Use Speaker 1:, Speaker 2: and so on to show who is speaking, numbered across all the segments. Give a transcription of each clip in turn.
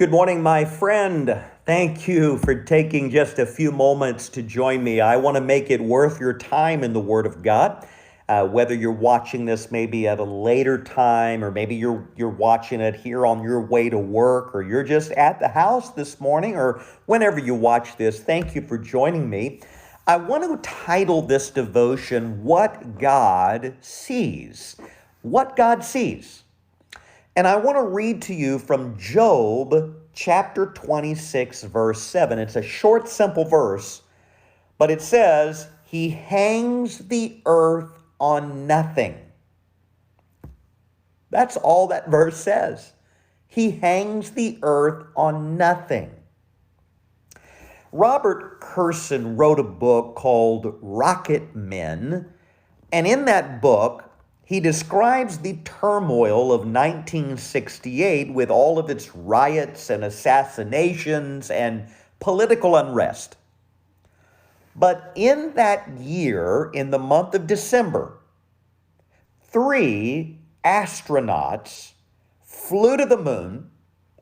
Speaker 1: Good morning, my friend. Thank you for taking just a few moments to join me. I want to make it worth your time in the Word of God. Whether you're watching this maybe at a later time, or maybe you're watching it here on your way to work, or you're just at the house this morning, or whenever you watch this, thank you for joining me. I want to title this devotion, What God Sees. What God Sees. And I want to read to you from Job chapter 26, verse 7. It's a short, simple verse, but it says, He hangs the earth on nothing. That's all that verse says. He hangs the earth on nothing. Robert Kurson wrote a book called Rocket Men, and in that book, he describes the turmoil of 1968 with all of its riots and assassinations and political unrest. But in that year, in the month of December, 3 astronauts flew to the moon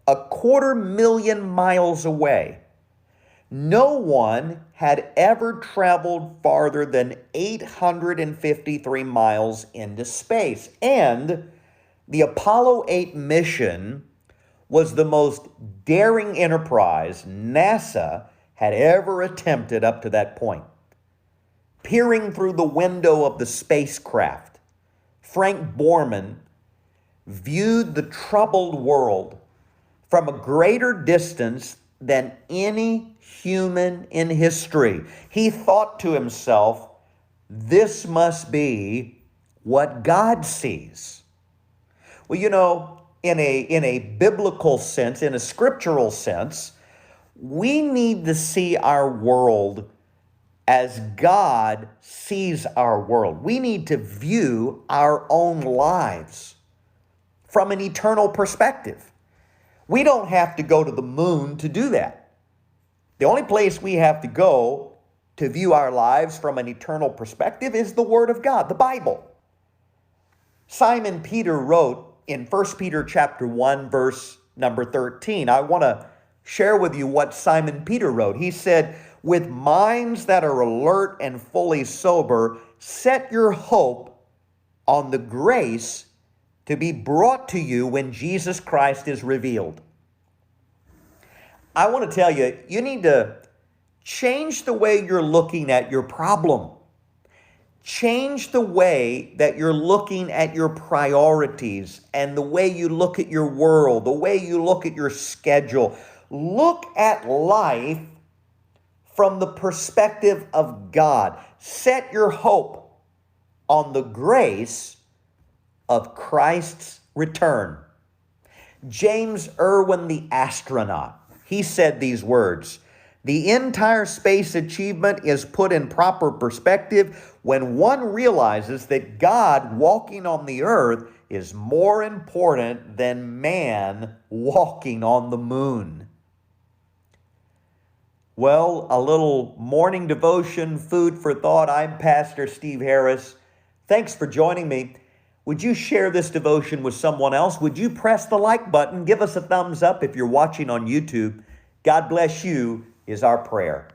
Speaker 1: 250,000 miles away. No one had ever traveled farther than 853 miles into space. And the Apollo 8 mission was the most daring enterprise NASA had ever attempted up to that point. Peering through the window of the spacecraft, Frank Borman viewed the troubled world from a greater distance than any human in history. He thought to himself, this must be what God sees. Well, you know, in a biblical sense, in a scriptural sense, we need to see our world as God sees our world. We need to view our own lives from an eternal perspective. We don't have to go to the moon to do that. The only place we have to go to view our lives from an eternal perspective is the Word of God, the Bible. Simon Peter wrote in 1 Peter chapter 1, verse number 13. I want to share with you what Simon Peter wrote. He said, with minds that are alert and fully sober, set your hope on the grace to be brought to you when Jesus Christ is revealed. I want to tell you, you need to change the way you're looking at your problem. Change the way that you're looking at your priorities and the way you look at your world, the way you look at your schedule. Look at life from the perspective of God. Set your hope on the grace of Christ's return. James Irwin, the astronaut, he said these words, the entire space achievement is put in proper perspective when one realizes that God walking on the earth is more important than man walking on the moon. Well, a little morning devotion, food for thought. I'm Pastor Steve Harris. Thanks for joining me. Would you share this devotion with someone else? Would you press the like button? Give us a thumbs up if you're watching on YouTube. God bless you is our prayer.